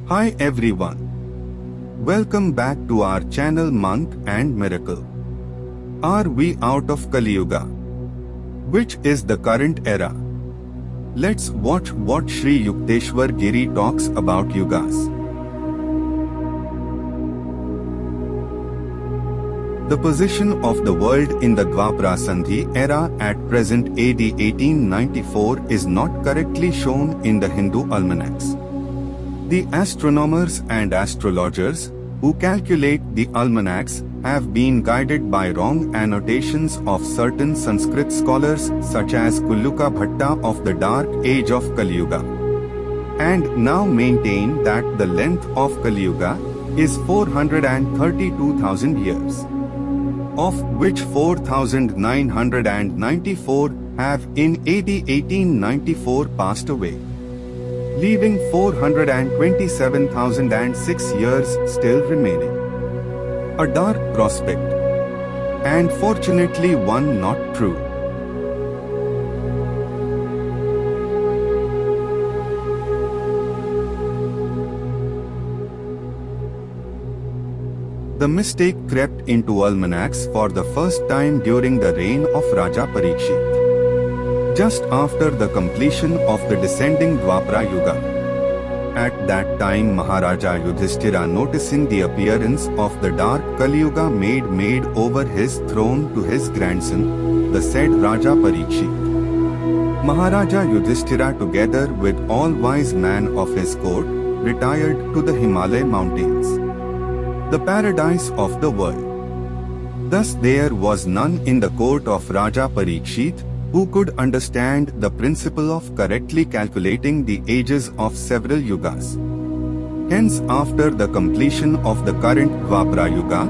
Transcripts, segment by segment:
Hi everyone. Welcome back to our channel Month and Miracle. Are we out of Kaliyuga? Which is the current era? Let's watch what Sri Yukteswar Giri talks about yugas. The position of the world in the Dwapara Sandhi era at present AD 1894 is not correctly shown in the Hindu almanacs. The astronomers and astrologers who calculate the almanacs have been guided by wrong annotations of certain Sanskrit scholars such as Kaliyuga Bhatta of the dark age of Kaliyuga, and now maintain that the length of Kaliyuga is 432,000 years, of which 4,994 have in AD 1894 passed away, leaving 427,006 years still remaining. A dark prospect, and fortunately one not true. The mistake crept into almanacs for the first time during the reign of Raja Parikshit, just after the completion of the descending Dwapara Yuga. At that time Maharaja Yudhishthira, noticing the appearance of the dark Kaliyuga made over his throne to his grandson, the said Raja Parikshit. Maharaja Yudhishthira, together with all wise men of his court, retired to the Himalaya mountains, the paradise of the world. Thus there was none in the court of Raja Parikshit who could understand the principle of correctly calculating the ages of several yugas. Hence, after the completion of the current Dwapara Yuga,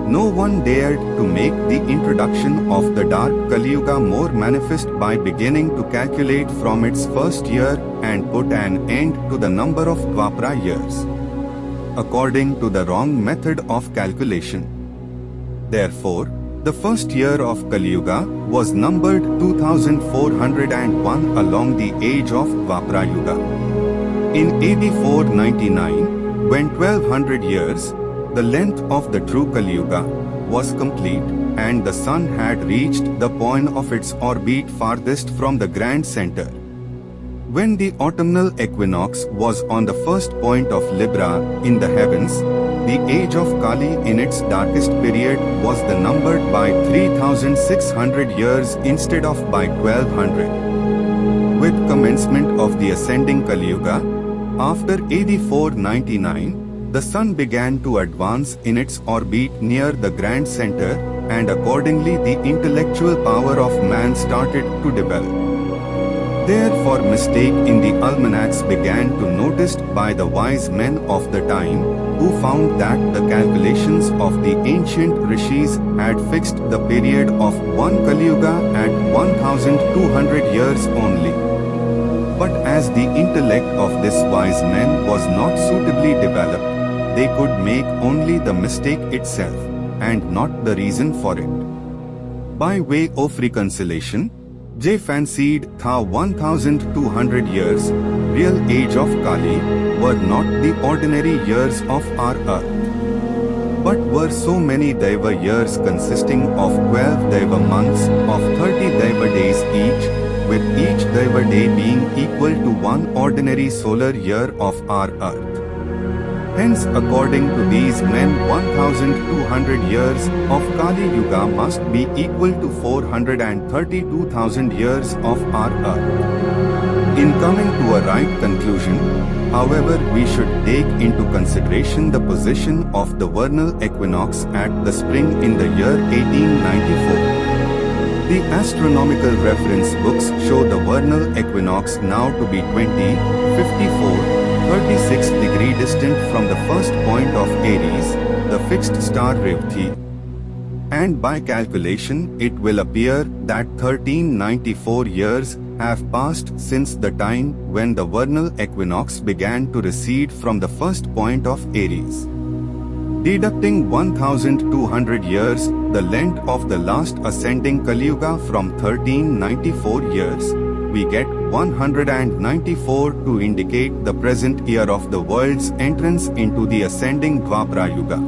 no one dared to make the introduction of the dark Kaliyuga more manifest by beginning to calculate from its first year and put an end to the number of Dwapara years, according to the wrong method of calculation. Therefore, the first year of Kaliyuga was numbered 2401 along the age of Dwapara Yuga. In AD 499, when 1200 years, the length of the true Kaliyuga was complete, and the sun had reached the point of its orbit farthest from the grand center. When the autumnal equinox was on the first point of Libra in the heavens, the age of Kali in its darkest period was the numbered by 3600 years instead of by 1200. With commencement of the ascending Kaliyuga, after AD 499, the sun began to advance in its orbit near the grand center, and accordingly the intellectual power of man started to develop. Therefore mistake in the almanacs began to noticed by the wise men of the time, who found that the calculations of the ancient rishis had fixed the period of one Kaliyuga at 1200 years only. But as the intellect of this wise men was not suitably developed, they could make only the mistake itself, and not the reason for it. By way of reconciliation, they fancied the 1200 years, real age of Kali, were not the ordinary years of our earth, but were so many Daiva years consisting of 12 Daiva months of 30 Daiva days each, with each Daiva day being equal to one ordinary solar year of our earth. Hence, according to these men, 1200 years of Kali Yuga must be equal to 432,000 years of our earth. In coming to a right conclusion, however, we should take into consideration the position of the vernal equinox at the spring in the year 1894. The astronomical reference books show the vernal equinox now to be 36 degree distant from the first point of Aries, the fixed star Revati, and by calculation it will appear that 1394 years have passed since the time when the vernal equinox began to recede from the first point of Aries. Deducting 1200 years, the length of the last ascending Kaliyuga from 1394 years, we get 194 to indicate the present year of the world's entrance into the ascending Dwapara Yuga.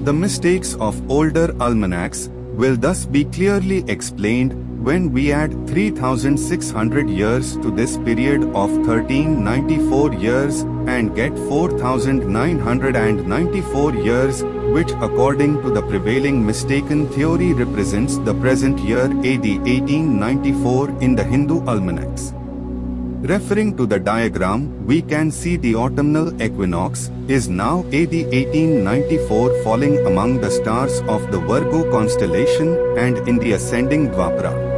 The mistakes of older almanacs will thus be clearly explained when we add 3600 years to this period of 1394 years and get 4994 years, which according to the prevailing mistaken theory represents the present year AD 1894 in the Hindu almanacs. Referring to the diagram, we can see the autumnal equinox is now AD 1894 falling among the stars of the Virgo constellation and in the ascending Dwapara.